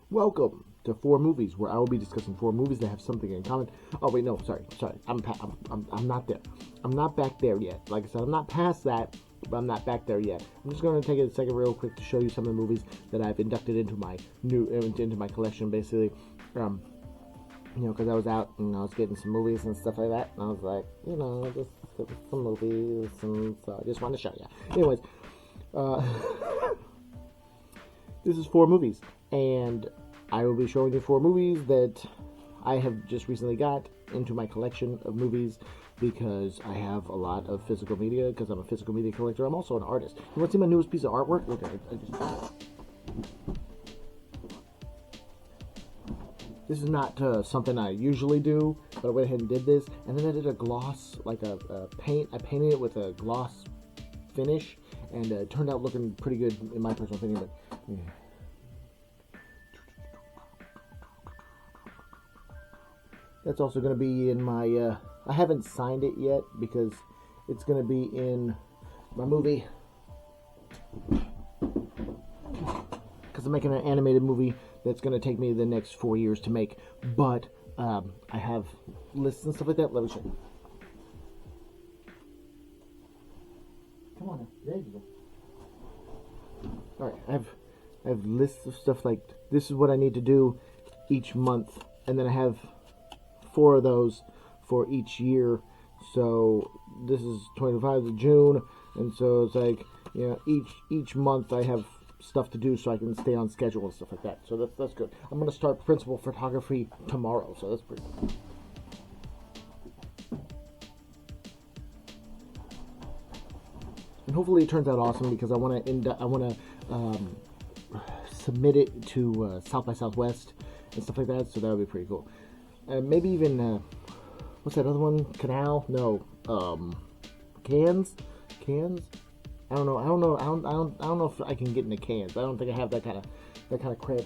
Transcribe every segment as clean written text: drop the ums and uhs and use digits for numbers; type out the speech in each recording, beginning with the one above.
Welcome to Four Movies, where I will be discussing four movies that have something in common. Oh wait, no, sorry. I'm not there. I'm not back there yet. Like I said, I'm not past that, but I'm not back there yet. I'm just going to take a second, real quick, to show you some of the movies that I've inducted into my collection, basically. Because I was out and I was getting some movies and stuff like that, and I was like, just some movies, and so I just wanted to show you. Anyways, uh, this is four movies, and I will be showing you four movies that I have just recently got into my collection of movies because I have a lot of physical media, because I'm a physical media collector. I'm also an artist. You want to see my newest piece of artwork? Look, this is not something I usually do, but I went ahead and did this. And then I did a gloss, like a paint. I painted it with a gloss finish, and it turned out looking pretty good in my personal opinion. But yeah. That's also going to be in my. I haven't signed it yet because it's going to be in my movie. Because I'm making an animated movie that's going to take me the next 4 years to make. But I have lists and stuff like that. Let me show you. Come on now. There you go. Alright, I have lists of stuff like this is what I need to do each month. And then I have 4 of those for each year. So this is 25th of June. And so it's like, each month I have stuff to do so I can stay on schedule and stuff like that. So that's good. I'm going to start principal photography tomorrow, so that's pretty cool. And hopefully it turns out awesome because I want to submit it to South by Southwest and stuff like that. So that would be pretty cool. Maybe even what's that other one? Canal? No. Cans? I don't know. I don't know if I can get into cans. I don't think I have that kind of cred.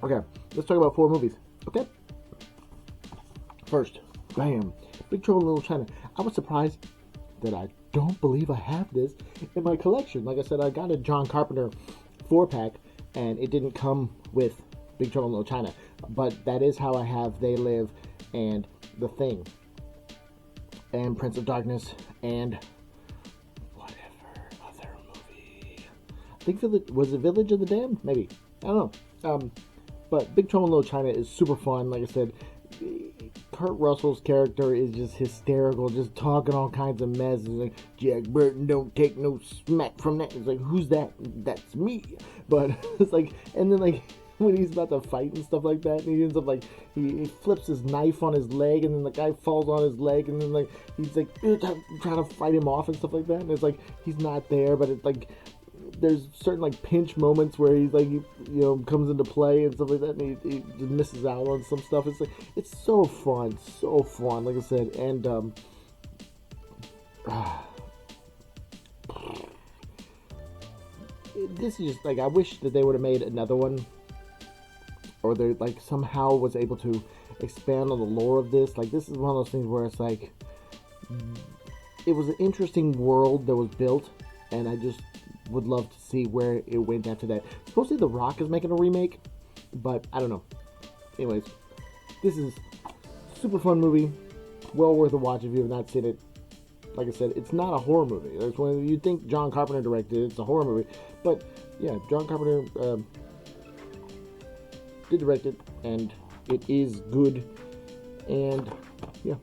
Okay, let's talk about 4 movies. Okay. First, bam, Big Trouble in Little China. I was surprised that I don't believe I have this in my collection. Like I said, I got a John Carpenter 4-pack, and it didn't come with Big Trouble in Little China. But that is how I have They Live and The Thing and Prince of Darkness and whatever other movie. I think was it Village of the Damned? Maybe. I don't know. But Big Trouble in Little China is super fun. Like I said, Kurt Russell's character is just hysterical, just talking all kinds of mess. It's like, Jack Burton don't take no smack from that. It's like, who's that? That's me. But it's like, and then like, when he's about to fight and stuff like that, and he ends up like, he flips his knife on his leg, and then the guy falls on his leg, and then like, he's like, trying to fight him off and stuff like that, and it's like, he's not there, but it's like, there's certain like pinch moments where he's like, comes into play and stuff like that, and he just misses out on some stuff. It's like, it's so fun, like I said, and this is just like, I wish that they would have made another one, or they like somehow was able to expand on the lore of this. Like, this is one of those things where it's like, it was an interesting world that was built, and I just would love to see where it went after that. Supposedly The Rock is making a remake, but I don't know. Anyways, this is a super fun movie, well worth a watch if you have not seen it. Like I said, it's not a horror movie. That's when you think John Carpenter directed it, it's a horror movie. But yeah, John Carpenter did direct it, and it is good. And yeah,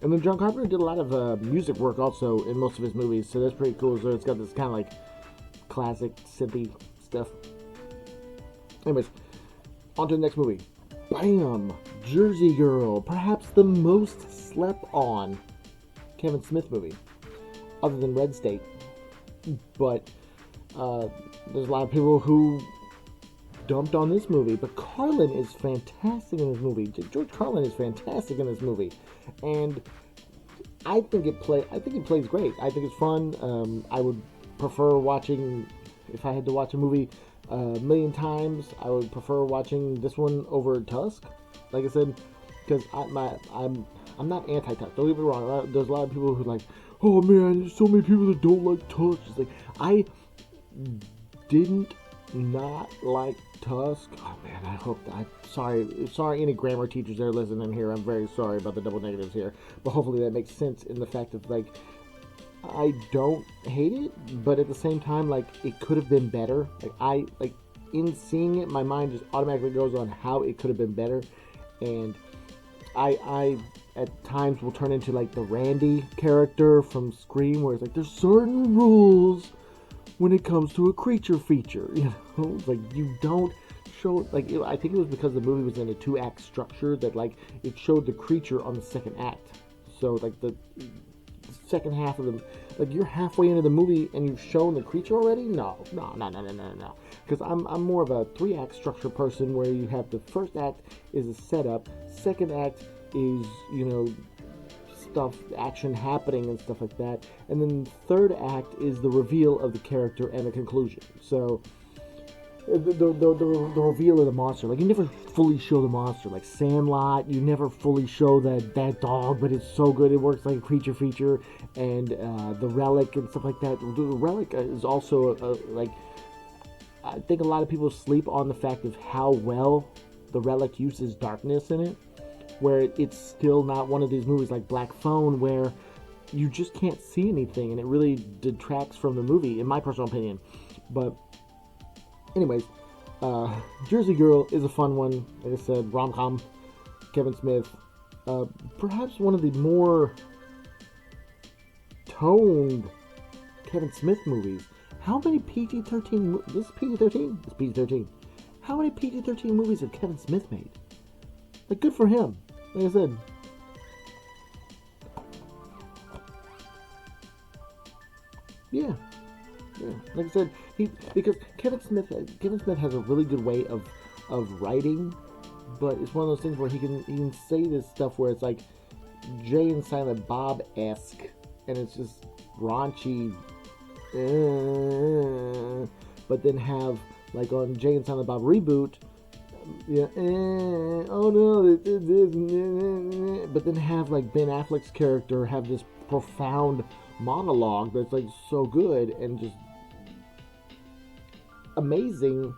and then John Carpenter did a lot of music work also in most of his movies, so that's pretty cool. So it's got this kind of like classic synthy stuff. Anyways, on to the next movie. Bam! Jersey Girl, perhaps the most slept on Kevin Smith movie, other than Red State. But there's a lot of people who dumped on this movie, but Carlin is fantastic in this movie. George Carlin is fantastic in this movie, and I think he plays great. I think it's fun. I would prefer watching, if I had to watch a movie a million times, I would prefer watching this one over Tusk. Like I said, because I'm not anti-Tusk. Don't get me wrong. There's a lot of people who like, oh man, there's so many people that don't like Tusk. It's like, I didn't not like Tusk. Oh man, I hope that. Sorry, any grammar teachers that are listening here. I'm very sorry about the double negatives here, but hopefully that makes sense in the fact that like I don't hate it, but at the same time, like it could have been better. Like in seeing it, my mind just automatically goes on how it could have been better, and I at times will turn into like the Randy character from Scream, where it's like there's certain rules when it comes to a creature feature. You know, it's like you don't show like I think it was because the movie was in a 2-act structure that like it showed the creature on the second act. So like the second half of the like you're halfway into the movie and you've shown the creature already. No. Because I'm more of a 3-act structure person where you have the first act is a setup, second act is stuff, action happening and stuff like that, and then the third act is the reveal of the character and the conclusion. So the reveal of the monster, like you never fully show the monster. Like Sandlot, you never fully show that dog, but it's so good it works like a creature feature. And the Relic and stuff like that. The Relic is also like I think a lot of people sleep on the fact of how well the Relic uses darkness in it, where it's still not one of these movies like Black Phone where you just can't see anything and it really detracts from the movie, in my personal opinion. But anyways, Jersey Girl is a fun one. Like I said, rom-com, Kevin Smith. Perhaps one of the more toned Kevin Smith movies. How many PG-13... This is PG-13? It's PG-13. How many PG-13 movies have Kevin Smith made? Like, good for him. Like I said... Yeah. Like I said, because Kevin Smith has a really good way of writing, but it's one of those things where he can say this stuff where it's like Jay and Silent Bob-esque, and it's just raunchy, but then have like on Jay and Silent Bob Reboot, oh no, this, but then have like Ben Affleck's character have this profound monologue that's like so good and just amazing.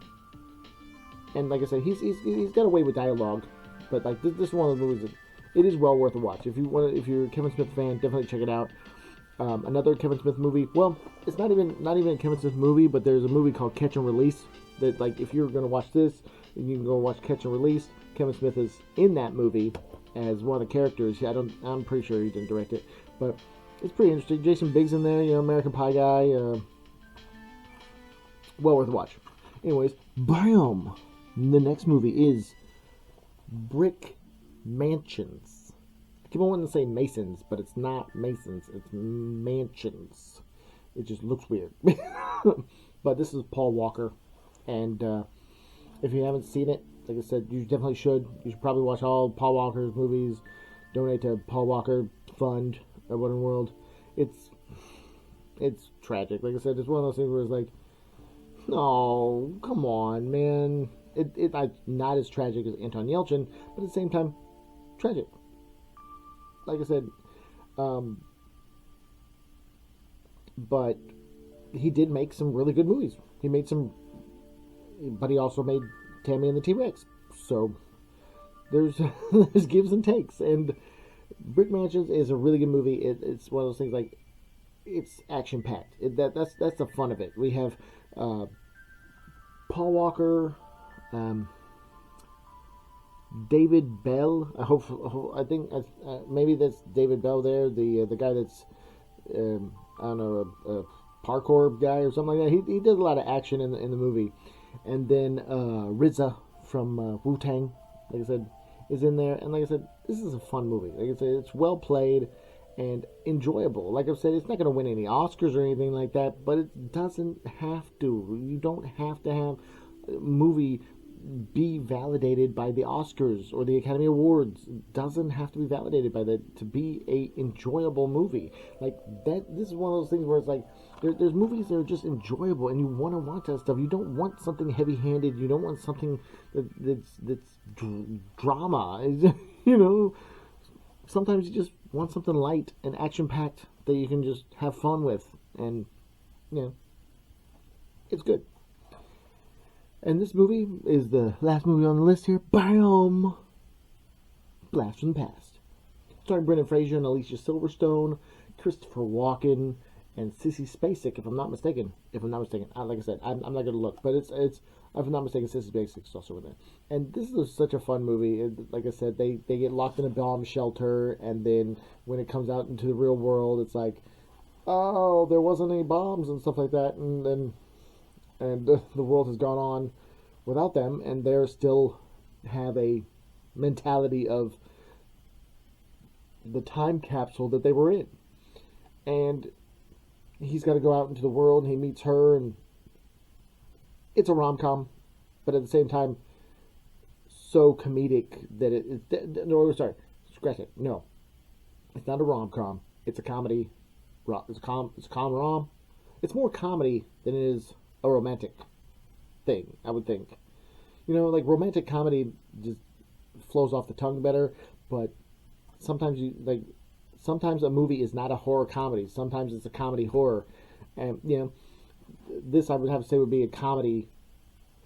And like I said, he's got away with dialogue, but like this is one of the movies that it is well worth a watch. If you're a Kevin Smith fan, definitely check it out. Another Kevin Smith movie. Well, it's not even a Kevin Smith movie, but there's a movie called Catch and Release. That like if you're gonna watch this, you can go watch Catch and Release. Kevin Smith is in that movie as one of the characters. I'm pretty sure he didn't direct it, but it's pretty interesting. Jason Biggs in there, American Pie guy. Well worth a watch. Anyways, bam! The next movie is Brick Mansions. I keep on wanting to say Masons, but it's not Masons. It's Mansions. It just looks weird. But this is Paul Walker. And if you haven't seen it, like I said, you definitely should. You should probably watch all Paul Walker's movies. Donate to Paul Walker Fund at What in the World. It's tragic. Like I said, it's one of those things where it's like, no, come on, man. It's not as tragic as Anton Yelchin, but at the same time, tragic. Like I said, but he did make some really good movies. He made some, but he also made Tammy and the T-Rex. So there's gives and takes. And Brick Mansions is a really good movie. It's one of those things like it's action packed. That's the fun of it. We have Paul Walker, David Bell. I think maybe that's David Bell there, the guy that's I don't know, a parkour guy or something like that. He does a lot of action in the movie, and then RZA from Wu-Tang, like I said, is in there. And like I said, this is a fun movie. Like I said, it's well played and enjoyable. Like I've said, it's not going to win any Oscars or anything like that, but it doesn't have to. You don't have to have a movie be validated by the Oscars or the Academy Awards. It doesn't have to be validated by that to be a enjoyable movie. Like that, this is one of those things where it's like there's movies that are just enjoyable and you want to watch that stuff. You don't want something heavy-handed. You don't want something that's drama. Sometimes you just want something light and action-packed that you can just have fun with, and you know, it's good. And this movie is the last movie on the list here. Bam! Blast from the Past. Starring Brendan Fraser and Alicia Silverstone, Christopher Walken, and Sissy Spacek, if I'm not mistaken. Like I said, I'm not going to look, but it's if I'm not mistaken, Sissy Spacek is also in there. And this is such a fun movie. Like I said, they get locked in a bomb shelter, and then when it comes out into the real world, it's like, oh, there wasn't any bombs and stuff like that, and then the world has gone on without them, and they still have a mentality of the time capsule that they were in. And he's got to go out into the world, and he meets her, and it's a rom-com, but at the same time, so comedic that scratch it. No, it's not a rom-com. It's a comedy. It's a com-rom. It's more comedy than it is a romantic thing, I would think. You know, like romantic comedy just flows off the tongue better, but sometimes sometimes a movie is not a horror comedy. Sometimes it's a comedy horror. And, you know, this I would have to say would be a comedy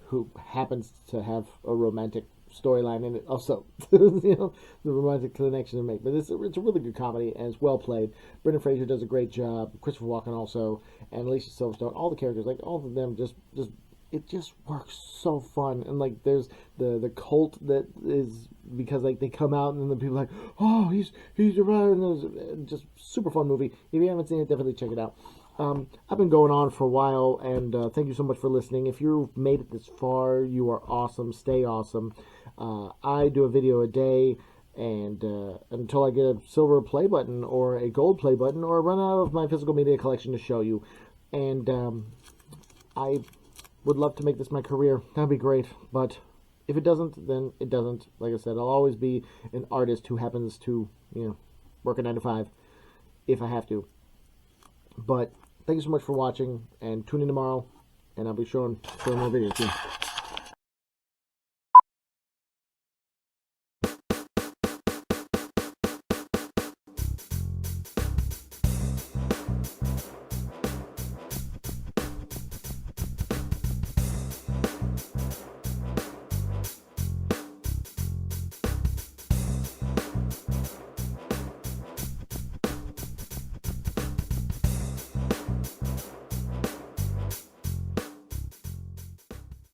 who happens to have a romantic storyline in it also. You know, the romantic connection to make. But it's a really good comedy, and it's well played. Brendan Fraser does a great job. Christopher Walken also. And Alicia Silverstone. All the characters, like all of them, it just works so fun. And like there's the cult that is, because like they come out and then people are like, oh, he's around, and it's just super fun movie. If you haven't seen it, definitely check it out. I've been going on for a while, and thank you so much for listening. If you've made it this far, you are awesome. Stay awesome. I do a video a day, and until I get a silver play button or a gold play button or run out of my physical media collection to show you. And I would love to make this my career. That'd be great. But if it doesn't, then it doesn't. Like I said, I'll always be an artist who happens to, work a 9 to 5 if I have to. But thank you so much for watching, and tune in tomorrow, and I'll be showing more videos soon.